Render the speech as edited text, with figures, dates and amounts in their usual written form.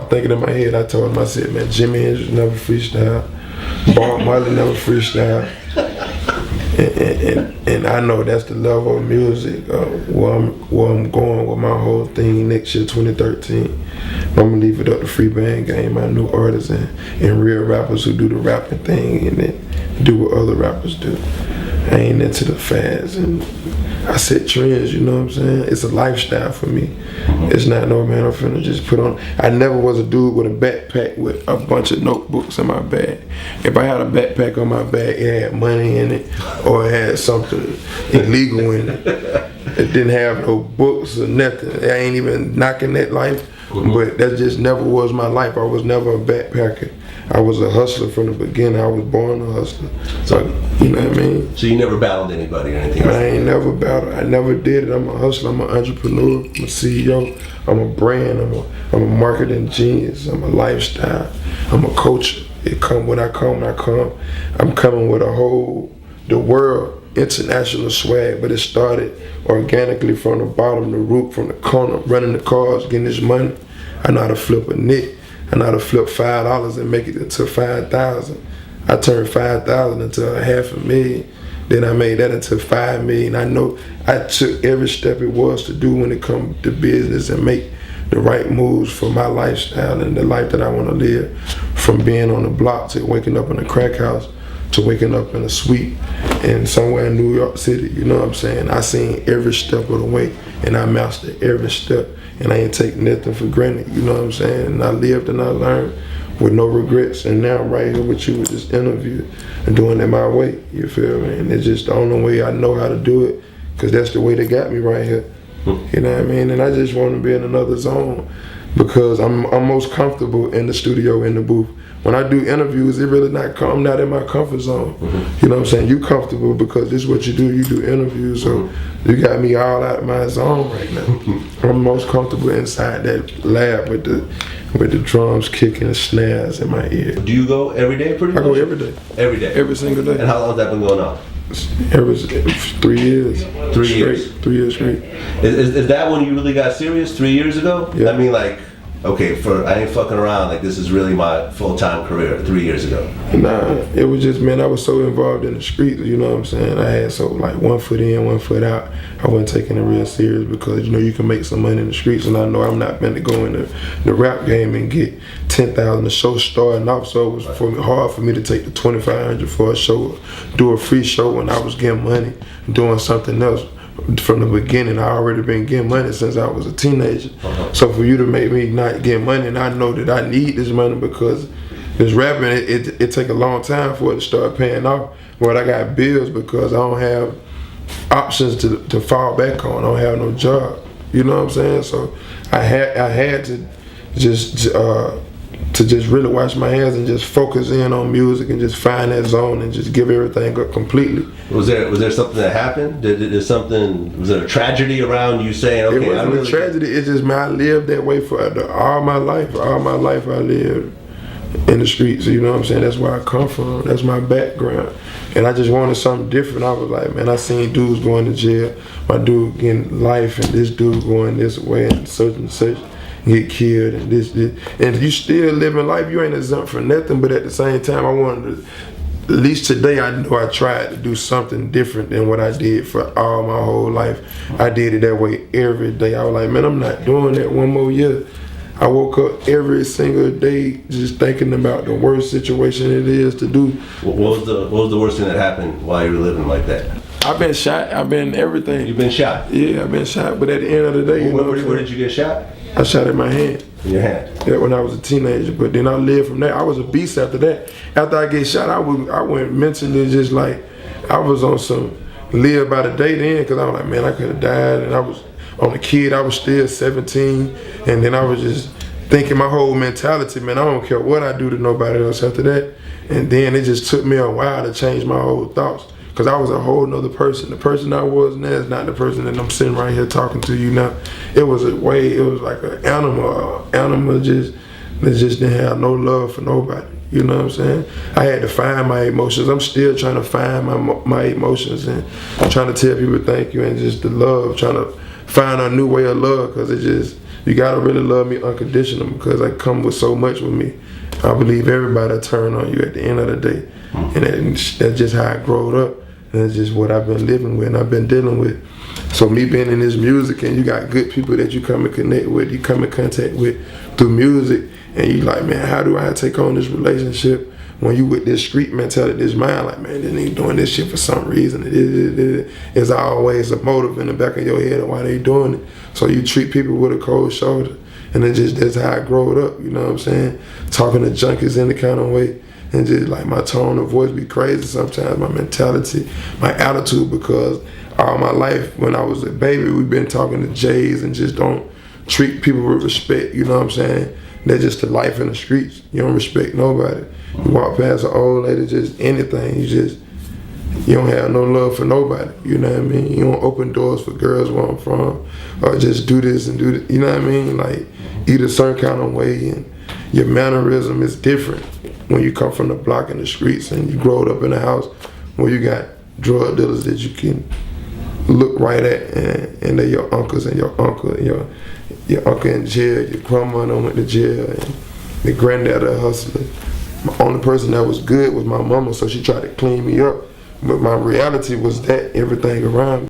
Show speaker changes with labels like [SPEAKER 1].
[SPEAKER 1] was thinking in my head, I told him, I said, man, Jimi Hendrix never freestyle. Bob Marley never freestyle. And I know that's the level of music where I'm going with my whole thing next year, 2013. I'm gonna leave it up to free band game, my new artists and real rappers who do the rapping thing and then do what other rappers do. I ain't into the fads and I set trends, you know what I'm saying? It's a lifestyle for me. It's not, no, man, I'm finna just put on. I never was a dude with a backpack with a bunch of notebooks in my bag. If I had a backpack on my back, it had money in it or it had something illegal in it. It didn't have no books or nothing. I ain't even knocking that life, but that just never was my life. I was never a backpacker. I was a hustler from the beginning. I was born a hustler. So, you know what I mean?
[SPEAKER 2] So you never battled anybody or anything else?
[SPEAKER 1] I ain't never battled. I never did it. I'm a hustler. I'm an entrepreneur. I'm a CEO. I'm a brand. I'm a marketing genius. I'm a lifestyle. I'm a coach. It come when I come. I'm coming with the world international swag, but it started organically from the bottom, the root, from the corner, running the cars, getting this money. I know how to flip a nick. I know how to flip $5 and make it into 5,000. I turned 5,000 into $500,000. Then I made that into 5 million. I know I took every step it was to do when it comes to business and make the right moves for my lifestyle and the life that I want to live. From being on the block to waking up in a crack house to waking up in a suite and somewhere in New York City, you know what I'm saying? I seen every step of the way and I mastered every step and I ain't take nothing for granted, you know what I'm saying? And I lived and I learned with no regrets and now I'm right here with you with this interview and doing it my way, you feel me? And it's just the only way I know how to do it because that's the way they got me right here, you know what I mean? And I just want to be in another zone because I'm most comfortable in the studio, in the booth. When I do interviews, it really I'm not in my comfort zone. You know what I'm saying? You comfortable because this is what you do interviews. So you got me all out of my zone right now. I'm most comfortable inside that lab with the drums kicking the snares in my ear.
[SPEAKER 2] Do you go every day pretty much?
[SPEAKER 1] I go every day.
[SPEAKER 2] Every day?
[SPEAKER 1] Every single day.
[SPEAKER 2] And how long has that been going on?
[SPEAKER 1] Every 3 years.
[SPEAKER 2] 3 years?
[SPEAKER 1] 3 years straight.
[SPEAKER 2] Is that when you really got serious, 3 years ago?
[SPEAKER 1] Yeah.
[SPEAKER 2] I mean, like, okay, I ain't fucking around, like this is really my full-time career 3 years ago.
[SPEAKER 1] Nah, it was just, man, I was so involved in the streets, you know what I'm saying? I had so like 1 foot in, 1 foot out. I wasn't taking it real serious because, you know, you can make some money in the streets and I know I'm not meant to go in the rap game and get 10,000 a show starting off, so it was hard for me to take the 2,500 for a show, do a free show when I was getting money, doing something else. From the beginning, I already been getting money since I was a teenager. So for you to make me not get money, and I know that I need this money because this rapping, it take a long time for it to start paying off. But I got bills because I don't have options to fall back on. I don't have no job. You know what I'm saying? So I had to just really wash my hands and just focus in on music and just find that zone and just give everything up completely.
[SPEAKER 2] Was there something that happened? Was there a tragedy around you saying, okay,
[SPEAKER 1] it wasn't a tragedy, it's just, man, I lived that way for all my life. All my life I lived in the streets, you know what I'm saying? That's where I come from, that's my background. And I just wanted something different. I was like, man, I seen dudes going to jail, my dude getting life and this dude going this way and such and such. Get killed and this, and you still living life. You ain't exempt for nothing. But at the same time, I wanted to. At least today, I know I tried to do something different than what I did for all my whole life. I did it that way every day. I was like, man, I'm not doing that one more year. I woke up every single day just thinking about the worst situation it is to do.
[SPEAKER 2] What was the worst thing that happened while you were living like that?
[SPEAKER 1] I've been shot. I've been everything.
[SPEAKER 2] You've been shot?
[SPEAKER 1] Yeah, I've been shot. But at the end of the day,
[SPEAKER 2] where did you get shot?
[SPEAKER 1] I shot in my hand.
[SPEAKER 2] In your hand?
[SPEAKER 1] Yeah, when I was a teenager. But then I lived from there. I was a beast after that. After I get shot, I went mentally just like, I was on some live by the day then, because I was like, man, I could have died. And I was on a kid, I was still 17. And then I was just thinking my whole mentality, man, I don't care what I do to nobody else after that. And then it just took me a while to change my whole thoughts. Because I was a whole nother person. The person I was now is not the person that I'm sitting right here talking to you now. It was like an animal. Animal that just didn't have no love for nobody. You know what I'm saying? I had to find my emotions. I'm still trying to find my emotions and trying to tell people thank you and just the love, trying to find a new way of love because you gotta really love me unconditional because I come with so much with me. I believe everybody turn on you at the end of the day. And that's just how I growed up. And that's just what I've been living with and I've been dealing with. So me being in this music and you got good people that you come and connect with, you come in contact with through music, and you like, man, how do I take on this relationship when you with this street mentality, this mind, like, man, this nigga doing this shit for some reason. It's always a motive in the back of your head of why they doing it. So you treat people with a cold shoulder. And that's how I growed up, you know what I'm saying? Talking to junkies in the kind of way. And just like my tone of voice be crazy sometimes, my mentality, my attitude, because all my life when I was a baby, we've been talking to J's and just don't treat people with respect, you know what I'm saying? That's just the life in the streets. You don't respect nobody. You walk past an old lady, just anything, you don't have no love for nobody, you know what I mean? You don't open doors for girls where I'm from, or just do this and do that, you know what I mean? Like, eat a certain kind of way, and your mannerism is different when you come from the block and the streets and you grow up in a house where you got drug dealers that you can look right at, and they're your uncles and your uncle, and your uncle in jail, your grandma done went to jail, and the granddad a hustler. The only person that was good was my mama, so she tried to clean me up. But my reality was that everything around me.